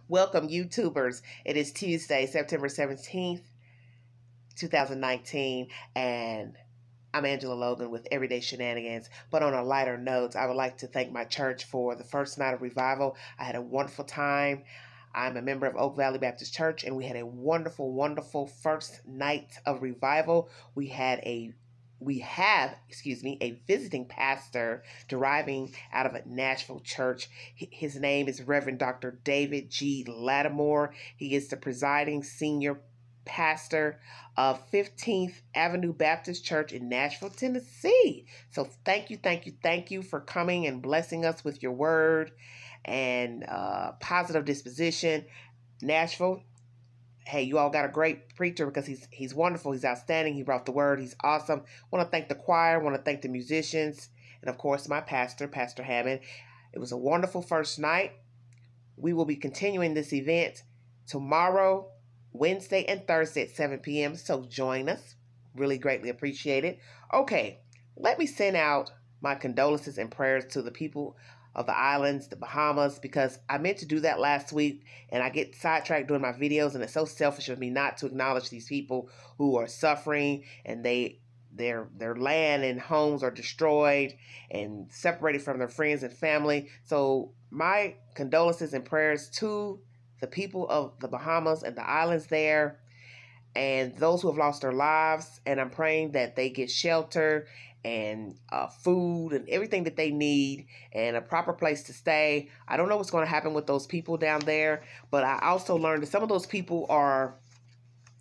Welcome, YouTubers. It is Tuesday, September 17th, 2019, and I'm Angela Logan with Everyday Shenanigans. But on a lighter note, I would like to thank my church for the first night of revival. I had a wonderful time. I'm a member of Oak Valley Baptist Church, and we had a wonderful, wonderful first night of revival. We have a visiting pastor deriving out of a Nashville church. His name is Reverend Dr. David G. Lattimore. He is the presiding senior pastor of 15th Avenue Baptist Church in Nashville, Tennessee. So thank you for coming and blessing us with your word and positive disposition. Nashville, hey, you all got a great preacher because he's wonderful. He's outstanding. He brought the word. He's awesome. I want to thank the choir. I want to thank the musicians. And, of course, my pastor, Pastor Hammond. It was a wonderful first night. We will be continuing this event tomorrow, Wednesday, and Thursday at 7 p.m. So join us. Really greatly appreciate it. Okay, let me send out my condolences and prayers to the people of the islands, the Bahamas, because I meant to do that last week and I get sidetracked doing my videos, and it's so selfish of me not to acknowledge these people who are suffering, and their land and homes are destroyed and separated from their friends and family. So my condolences and prayers to the people of the Bahamas and the islands there and those who have lost their lives, and I'm praying that they get shelter and food and everything that they need and a proper place to stay. I don't know what's going to happen with those people down there, but I also learned that some of those people are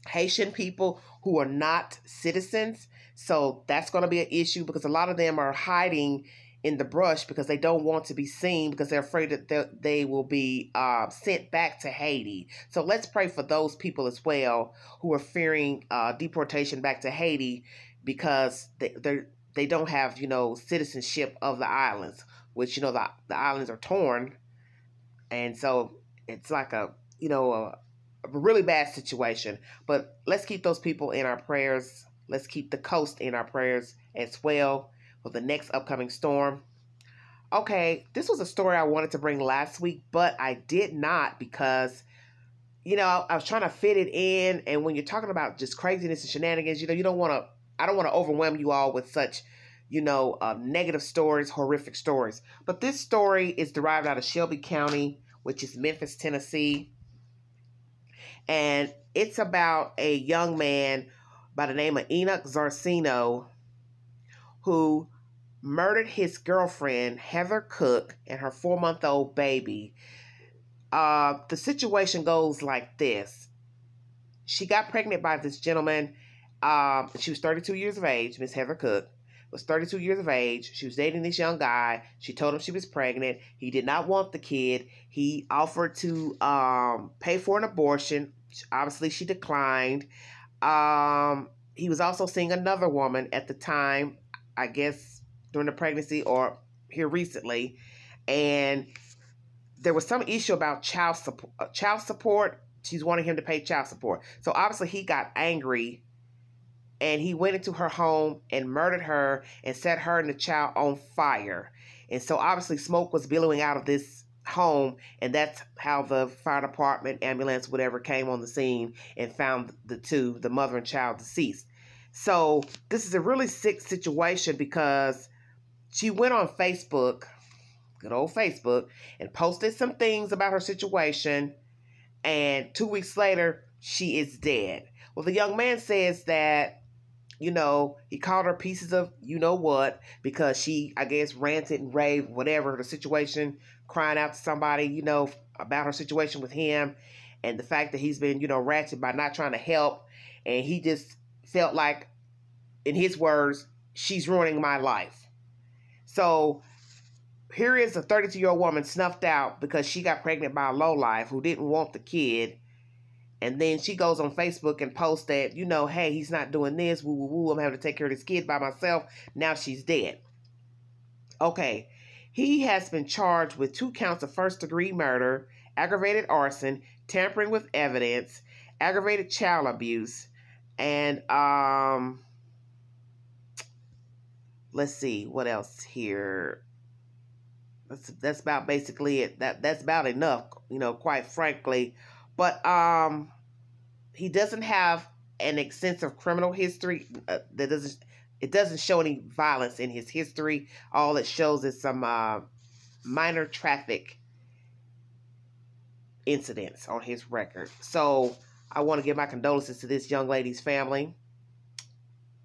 Haitian people who are not citizens. So that's going to be an issue because a lot of them are hiding in the brush because they don't want to be seen because they're afraid that they will be sent back to Haiti. So let's pray for those people as well who are fearing deportation back to Haiti because they don't have, citizenship of the islands, which, the islands are torn. And so it's like a really bad situation. But let's keep those people in our prayers. Let's keep the coast in our prayers as well for the next upcoming storm. Okay, this was a story I wanted to bring last week, but I did not because, I was trying to fit it in. And when you're talking about just craziness and shenanigans, I don't want to overwhelm you all with such, negative stories, horrific stories. But this story is derived out of Shelby County, which is Memphis, Tennessee. And it's about a young man by the name of Enoch Zarcino who murdered his girlfriend, Heather Cook, and her 4-month-old baby. The situation goes like this. She got pregnant by this gentleman. She was 32 years of age. Miss Heather Cook was 32 years of age. She was dating this young guy. She told him she was pregnant. He did not want the kid. He offered to pay for an abortion. Obviously, she declined. He was also seeing another woman at the time, I guess during the pregnancy or here recently. And there was some issue about child support. She's wanting him to pay child support. So obviously he got angry and he went into her home and murdered her and set her and the child on fire. And so obviously smoke was billowing out of this home, and that's how the fire department, ambulance, whatever, came on the scene and found the mother and child, deceased. So this is a really sick situation because she went on Facebook, good old Facebook, and posted some things about her situation, and 2 weeks later, she is dead. Well, the young man says that, he called her pieces of what because she, I guess, ranted and raved, whatever the situation, crying out to somebody, about her situation with him and the fact that he's been, ratchet by not trying to help. And he just felt like, in his words, she's ruining my life. So here is a 32-year-old woman snuffed out because she got pregnant by a lowlife who didn't want the kid. And then she goes on Facebook and posts that, hey, he's not doing this, woo, woo, woo, I'm having to take care of this kid by myself. Now she's dead. Okay, he has been charged with 2 counts of first-degree murder, aggravated arson, tampering with evidence, aggravated child abuse, and, let's see, what else here? That's about basically it. That's about enough, quite frankly. But he doesn't have an extensive criminal history. It doesn't show any violence in his history. All it shows is some minor traffic incidents on his record. So I want to give my condolences to this young lady's family.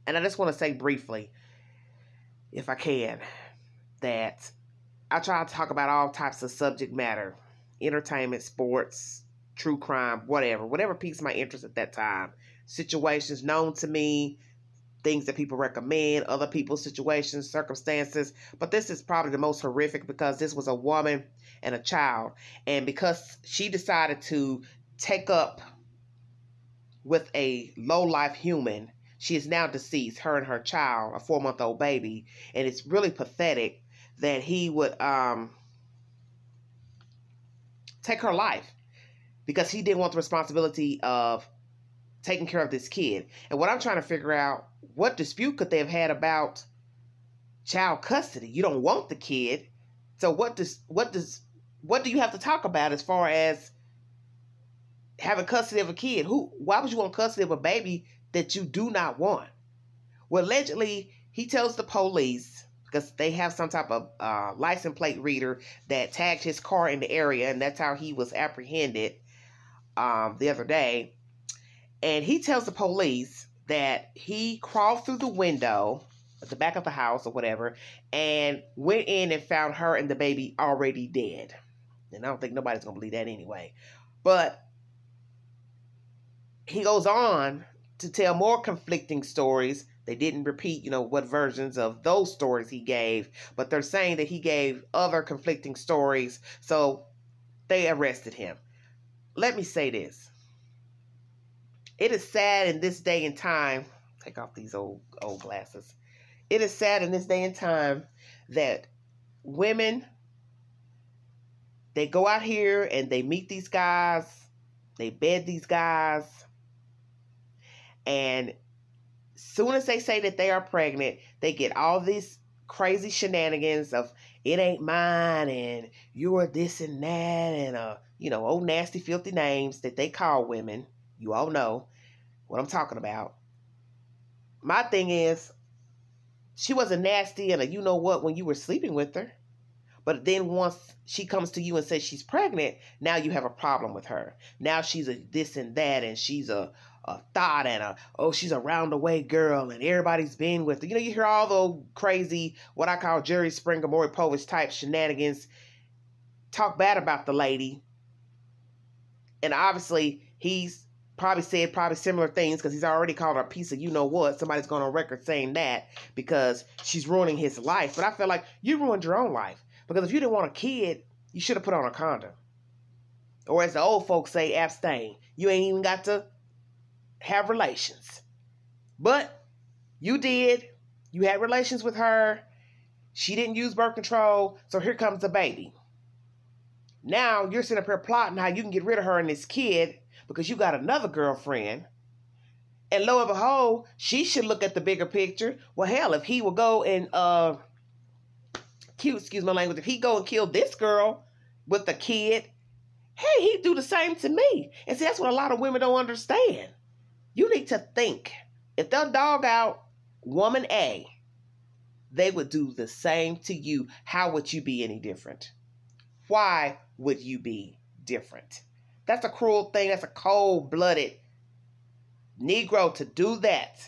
And I just want to say briefly, if I can, that I try to talk about all types of subject matter: entertainment, sports, true crime, whatever piques my interest at that time. Situations known to me, things that people recommend, other people's situations, circumstances. But this is probably the most horrific because this was a woman and a child. And because she decided to take up with a low-life human, she is now deceased, her and her child, a 4-month-old baby. And it's really pathetic that he would take her life because he didn't want the responsibility of taking care of this kid. And what I'm trying to figure out, what dispute could they have had about child custody? You don't want the kid. So what do you have to talk about as far as having custody of a kid? Why would you want custody of a baby that you do not want? Well, allegedly, he tells the police, because they have some type of license plate reader that tagged his car in the area, and that's how he was apprehended the other day. And he tells the police that he crawled through the window at the back of the house or whatever and went in and found her and the baby already dead. And I don't think nobody's going to believe that anyway. But he goes on to tell more conflicting stories. They didn't repeat, what versions of those stories he gave, but they're saying that he gave other conflicting stories. So they arrested him. Let me say this. It is sad in this day and time. Take off these old glasses. It is sad in this day and time that women, they go out here and they meet these guys, they bed these guys, and soon as they say that they are pregnant, they get all these crazy shenanigans of it ain't mine and you're this and that and old nasty filthy names that they call women. You all know what I'm talking about. My thing is, she wasn't nasty and you-know-what when you were sleeping with her. But then once she comes to you and says she's pregnant, now you have a problem with her. Now she's a this and that, and she's a thought and she's a round-the-way girl, and everybody's been with her. You hear all those crazy, what I call Jerry Springer, Maury Povich type shenanigans, talk bad about the lady. And obviously, he's probably said similar things because he's already called her a piece of you-know-what. Somebody's going on record saying that because she's ruining his life. But I feel like you ruined your own life. Because if you didn't want a kid, you should have put on a condom. Or as the old folks say, abstain. You ain't even got to have relations. But you did. You had relations with her. She didn't use birth control. So here comes the baby. Now you're sitting up here plotting how you can get rid of her and this kid because you got another girlfriend. And lo and behold, she should look at the bigger picture. Well, hell, if he will go and excuse my language, if he go and kill this girl with the kid, hey, he'd do the same to me. And see, that's what a lot of women don't understand. You need to think. If they'll dog out woman A, they would do the same to you. How would you be any different? Why would you be different? That's a cruel thing. That's a cold-blooded Negro to do that.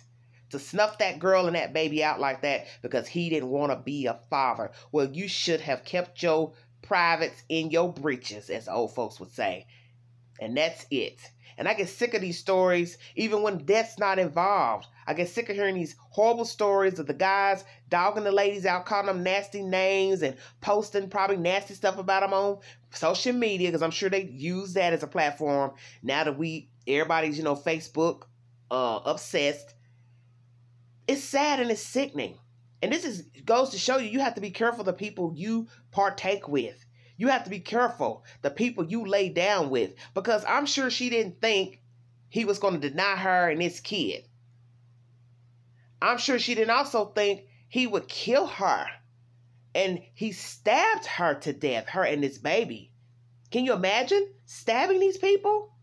To snuff that girl and that baby out like that because he didn't want to be a father. Well, you should have kept your privates in your breeches, as old folks would say. And that's it. And I get sick of these stories, even when death's not involved. I get sick of hearing these horrible stories of the guys dogging the ladies out, calling them nasty names and posting probably nasty stuff about them on social media, because I'm sure they use that as a platform now that everybody's, Facebook obsessed. It's sad and it's sickening. And this goes to show you have to be careful the people you partake with. You have to be careful the people you lay down with, because I'm sure she didn't think he was going to deny her and this kid. I'm sure she didn't also think he would kill her And he stabbed her to death, her and this baby. Can you imagine stabbing these people?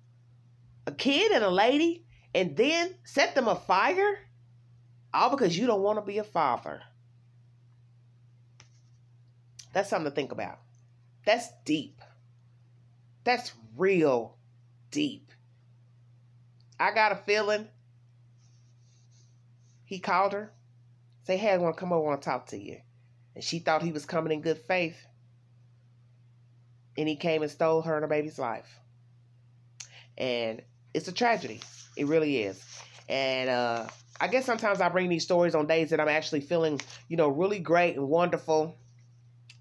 A kid and a lady, and then set them afire? All because you don't want to be a father. That's something to think about. That's deep. That's real deep. I got a feeling he called her, say, hey, I want to come over, I want to talk to you. And she thought he was coming in good faith. And he came and stole her and her baby's life. And it's a tragedy. It really is. And I guess sometimes I bring these stories on days that I'm actually feeling, really great and wonderful,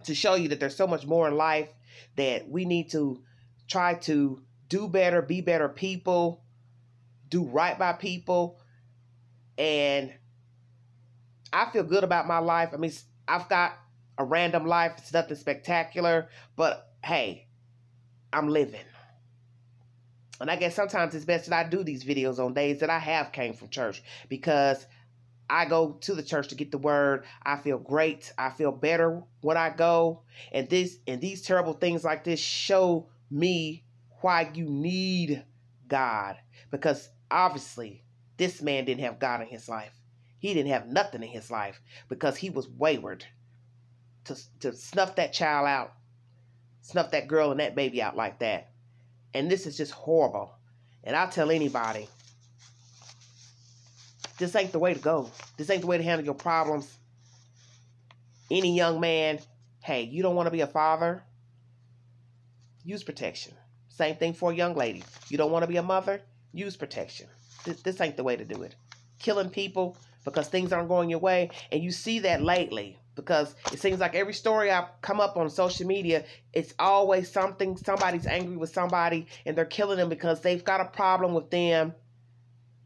to show you that there's so much more in life, that we need to try to do better, be better people, do right by people. And I feel good about my life. I mean, I've got a random life. It's nothing spectacular, but hey, I'm living. And I guess sometimes it's best that I do these videos on days that I have came from church, because I go to the church to get the word. I feel great. I feel better when I go. And these terrible things like this show me why you need God. Because obviously, this man didn't have God in his life. He didn't have nothing in his life because he was wayward to snuff that child out, snuff that girl and that baby out like that. And this is just horrible. And I'll tell anybody, this ain't the way to go. This ain't the way to handle your problems. Any young man, hey, you don't want to be a father? Use protection. Same thing for a young lady. You don't want to be a mother? Use protection. This ain't the way to do it. Killing people because things aren't going your way. And you see that lately, because it seems like every story I come up on social media, it's always something, somebody's angry with somebody and they're killing them because they've got a problem with them.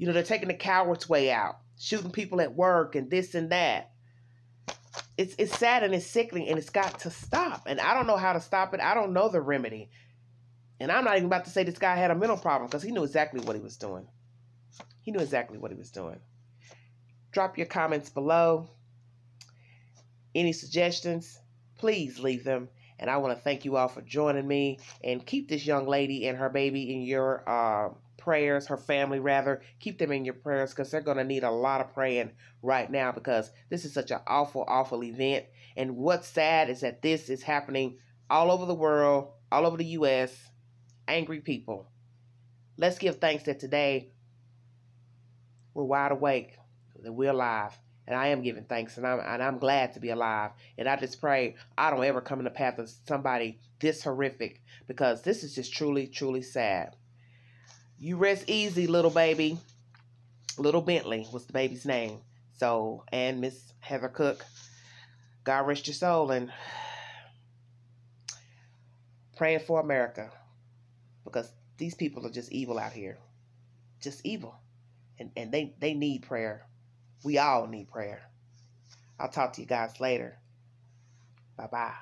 They're taking the coward's way out, shooting people at work and this and that. It's sad and it's sickening, and it's got to stop. And I don't know how to stop it. I don't know the remedy. And I'm not even about to say this guy had a mental problem, because he knew exactly what he was doing. He knew exactly what he was doing. Drop your comments below. Any suggestions, please leave them. And I want to thank you all for joining me. And keep this young lady and her baby in your prayers, her family rather. Keep them in your prayers, because they're going to need a lot of praying right now, because this is such an awful, awful event. And what's sad is that this is happening all over the world, all over the U.S. Angry people. Let's give thanks that today we're wide awake, that we're alive. And I am giving thanks, and I'm glad to be alive. And I just pray I don't ever come in the path of somebody this horrific, because this is just truly, truly sad. You rest easy, little baby. Little Bentley was the baby's name. So, and Miss Heather Cook, God rest your soul, and praying for America, because these people are just evil out here. Just evil. And they need prayer. We all need prayer. I'll talk to you guys later. Bye-bye.